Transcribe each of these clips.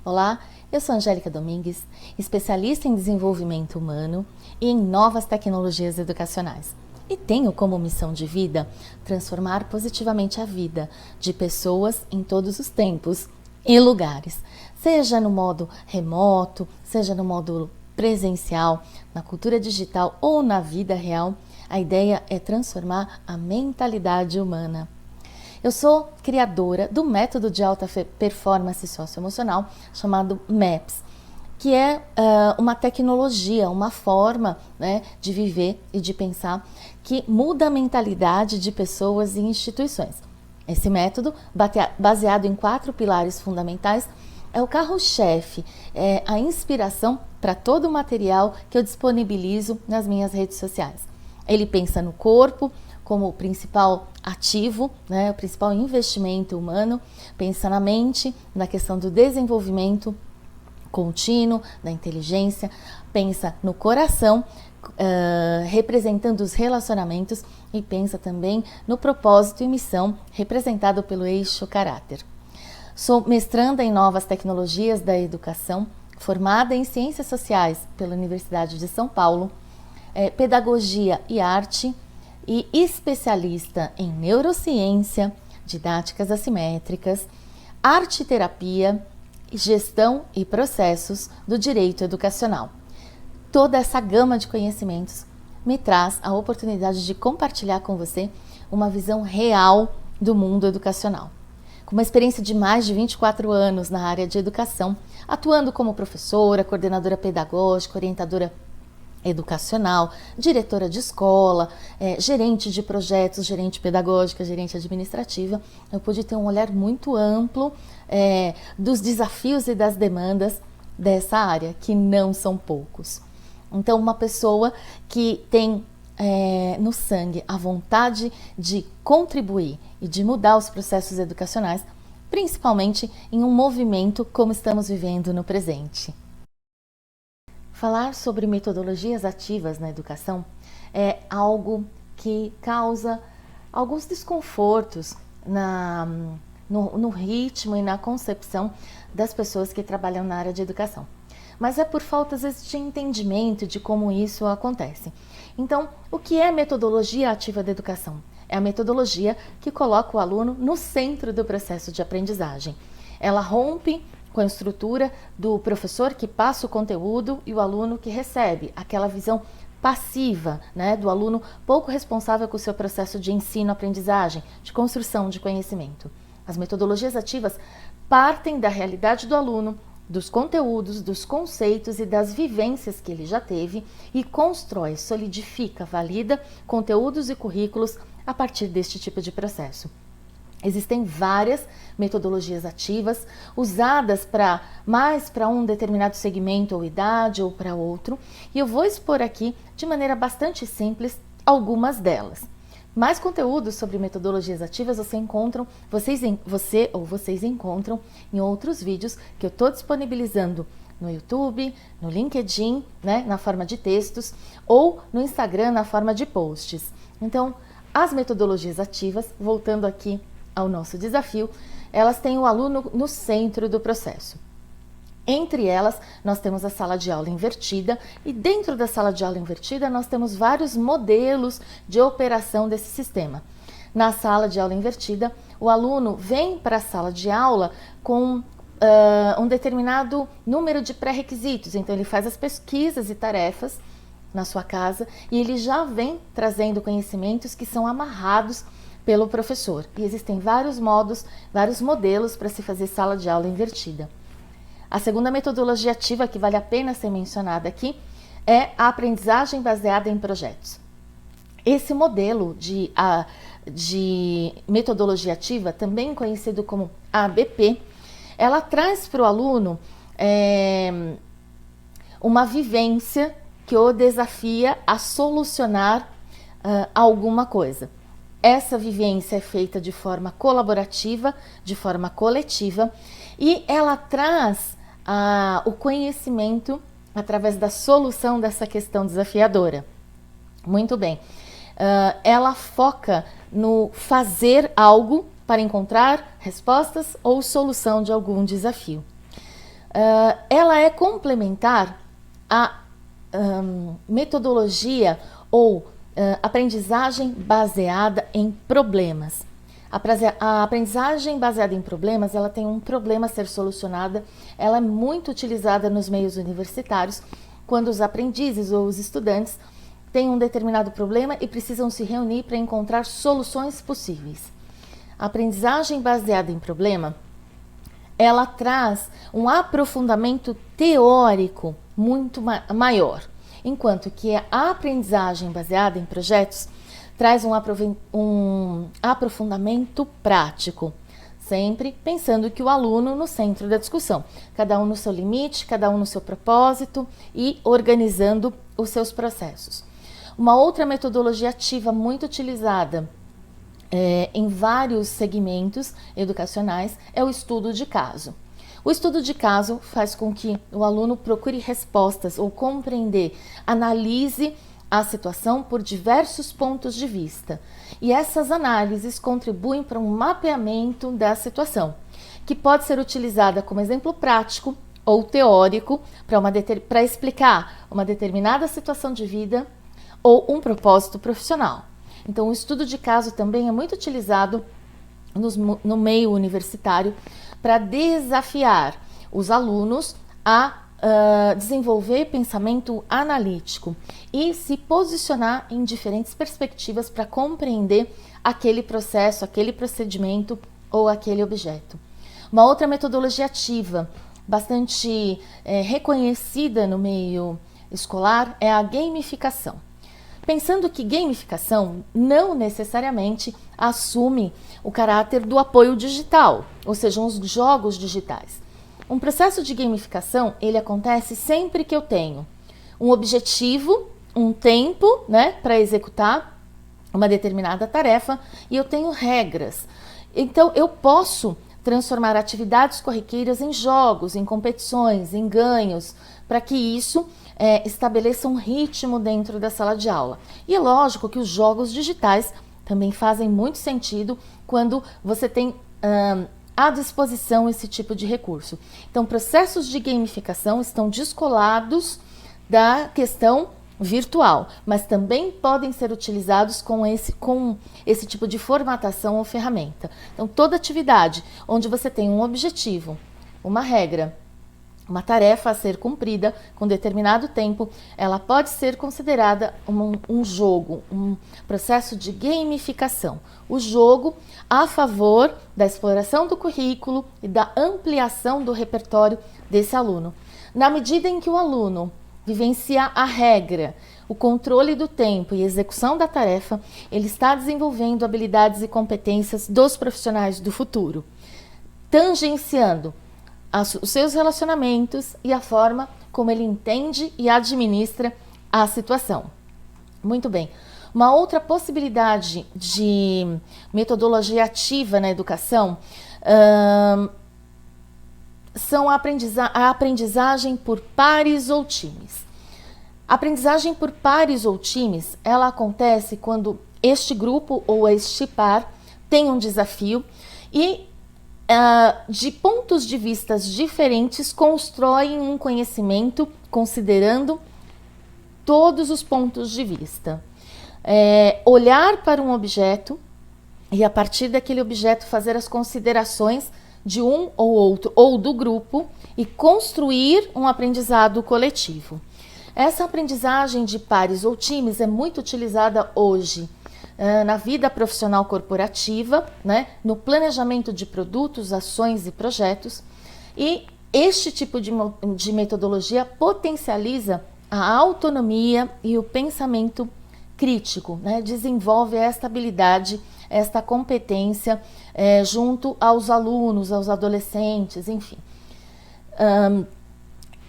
Olá, eu sou Angélica Domingues, especialista em desenvolvimento humano e em novas tecnologias educacionais. E tenho como missão de vida transformar positivamente a vida de pessoas em todos os tempos e lugares, seja no modo remoto, seja no modo presencial, na cultura digital ou na vida real. A ideia é transformar a mentalidade humana. Eu sou criadora do método de alta performance socioemocional chamado MAPS, que é uma tecnologia, uma forma, né, de viver e de pensar que muda a mentalidade de pessoas e instituições. Esse método, baseado em 4 pilares fundamentais, é o carro-chefe, é a inspiração para todo o material que eu disponibilizo nas minhas redes sociais. Ele pensa no corpo como o principal ativo, né, o principal investimento humano, pensa na mente, na questão do desenvolvimento contínuo, da inteligência, pensa no coração, representando os relacionamentos, e pensa também no propósito e missão, representado pelo eixo caráter. Sou mestranda em novas tecnologias da educação, formada em ciências sociais pela Universidade de São Paulo, pedagogia e arte, e especialista em neurociência, didáticas assimétricas, arte-terapia, gestão e processos do direito educacional. Toda essa gama de conhecimentos me traz a oportunidade de compartilhar com você uma visão real do mundo educacional. Com uma experiência de mais de 24 anos na área de educação, atuando como professora, coordenadora pedagógica, orientadora educacional, diretora de escola, gerente de projetos, gerente pedagógica, gerente administrativa, eu pude ter um olhar muito amplo dos desafios e das demandas dessa área, que não são poucos. Então, uma pessoa que tem no sangue a vontade de contribuir e de mudar os processos educacionais, principalmente em um movimento como estamos vivendo no presente. Falar sobre metodologias ativas na educação é algo que causa alguns desconfortos no ritmo e na concepção das pessoas que trabalham na área de educação. Mas é por falta, às vezes, de entendimento de como isso acontece. Então, o que é metodologia ativa da educação? É a metodologia que coloca o aluno no centro do processo de aprendizagem. Ela rompe com a estrutura do professor que passa o conteúdo e o aluno que recebe, aquela visão passiva, né, do aluno pouco responsável com o seu processo de ensino-aprendizagem, de construção de conhecimento. As metodologias ativas partem da realidade do aluno, dos conteúdos, dos conceitos e das vivências que ele já teve e constrói, solidifica, valida conteúdos e currículos a partir deste tipo de processo. Existem várias metodologias ativas usadas mais para um determinado segmento ou idade ou para outro, e eu vou expor aqui de maneira bastante simples algumas delas. Mais conteúdos sobre metodologias ativas vocês encontram em outros vídeos que eu estou disponibilizando no YouTube, no LinkedIn, né, na forma de textos, ou no Instagram na forma de posts. Então, as metodologias ativas, voltando aqui ao nosso desafio, elas têm o aluno no centro do processo. Entre elas, nós temos a sala de aula invertida, e dentro da sala de aula invertida nós temos vários modelos de operação desse sistema. Na sala de aula invertida, o aluno vem para a sala de aula com um determinado número de pré-requisitos, então ele faz as pesquisas e tarefas na sua casa e ele já vem trazendo conhecimentos que são amarrados pelo professor. E existem vários modelos para se fazer sala de aula invertida. A segunda metodologia ativa que vale a pena ser mencionada aqui é a aprendizagem baseada em projetos. Esse modelo de metodologia ativa, também conhecido como ABP, ela traz para o aluno uma vivência que o desafia a solucionar alguma coisa. Essa vivência é feita de forma colaborativa, de forma coletiva, e ela traz o conhecimento através da solução dessa questão desafiadora. Muito bem. Ela foca no fazer algo para encontrar respostas ou solução de algum desafio. ela é complementar à metodologia ou aprendizagem baseada em problemas. A aprendizagem baseada em problemas, ela tem um problema a ser solucionado, ela é muito utilizada nos meios universitários, quando os aprendizes ou os estudantes têm um determinado problema e precisam se reunir para encontrar soluções possíveis. A aprendizagem baseada em problema, ela traz um aprofundamento teórico muito maior, enquanto que a aprendizagem baseada em projetos traz um aprofundamento prático, sempre pensando que o aluno no centro da discussão, cada um no seu limite, cada um no seu propósito e organizando os seus processos. Uma outra metodologia ativa muito utilizada em vários segmentos educacionais é o estudo de caso. O estudo de caso faz com que o aluno procure respostas ou compreender, analise a situação por diversos pontos de vista. E essas análises contribuem para um mapeamento da situação, que pode ser utilizada como exemplo prático ou teórico para explicar uma determinada situação de vida ou um propósito profissional. Então, o estudo de caso também é muito utilizado no meio universitário para desafiar os alunos a desenvolver pensamento analítico e se posicionar em diferentes perspectivas para compreender aquele processo, aquele procedimento ou aquele objeto. Uma outra metodologia ativa, bastante reconhecida no meio escolar, é a gamificação. Pensando que gamificação não necessariamente assume o caráter do apoio digital, ou seja, os jogos digitais. Um processo de gamificação, ele acontece sempre que eu tenho um objetivo, um tempo, para executar uma determinada tarefa e eu tenho regras. Então, eu posso transformar atividades corriqueiras em jogos, em competições, em ganhos, para que isso estabeleça um ritmo dentro da sala de aula. E é lógico que os jogos digitais também fazem muito sentido quando você tem à disposição esse tipo de recurso. Então, processos de gamificação estão descolados da questão virtual, mas também podem ser utilizados com esse tipo de formatação ou ferramenta. Então, toda atividade onde você tem um objetivo, uma regra, uma tarefa a ser cumprida com determinado tempo, ela pode ser considerada um jogo, um processo de gamificação. O jogo a favor da exploração do currículo e da ampliação do repertório desse aluno. Na medida em que o aluno vivencia a regra, o controle do tempo e execução da tarefa, ele está desenvolvendo habilidades e competências dos profissionais do futuro, tangenciando os seus relacionamentos e a forma como ele entende e administra a situação. Muito bem. Uma outra possibilidade de metodologia ativa na educação são a aprendizagem por pares ou times. A aprendizagem por pares ou times, ela acontece quando este grupo ou este par tem um desafio e de pontos de vistas diferentes, constroem um conhecimento considerando todos os pontos de vista. Olhar para um objeto e a partir daquele objeto fazer as considerações de um ou outro ou do grupo e construir um aprendizado coletivo. Essa aprendizagem de pares ou times é muito utilizada hoje na vida profissional corporativa, no planejamento de produtos, ações e projetos. E este tipo de metodologia potencializa a autonomia e o pensamento crítico, desenvolve esta habilidade, esta competência junto aos alunos, aos adolescentes, enfim.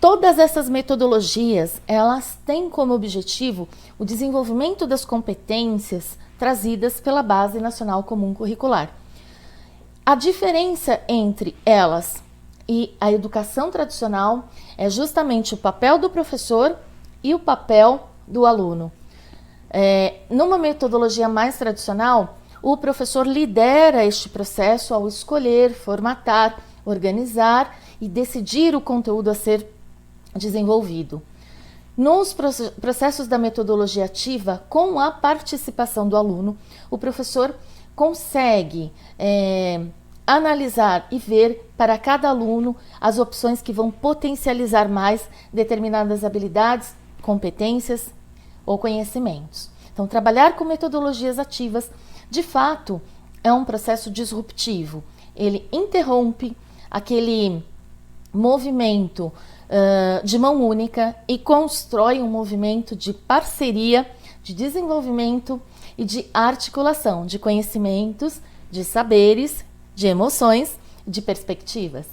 Todas essas metodologias, elas têm como objetivo o desenvolvimento das competências trazidas pela Base Nacional Comum Curricular. A diferença entre elas e a educação tradicional é justamente o papel do professor e o papel do aluno. Numa metodologia mais tradicional, o professor lidera este processo ao escolher, formatar, organizar e decidir o conteúdo a ser desenvolvido. Nos processos da metodologia ativa, com a participação do aluno, o professor consegue analisar e ver para cada aluno as opções que vão potencializar mais determinadas habilidades, competências ou conhecimentos. Então, trabalhar com metodologias ativas, de fato, é um processo disruptivo. Ele interrompe aquele movimento de mão única e constrói um movimento de parceria, de desenvolvimento e de articulação de conhecimentos, de saberes, de emoções, de perspectivas.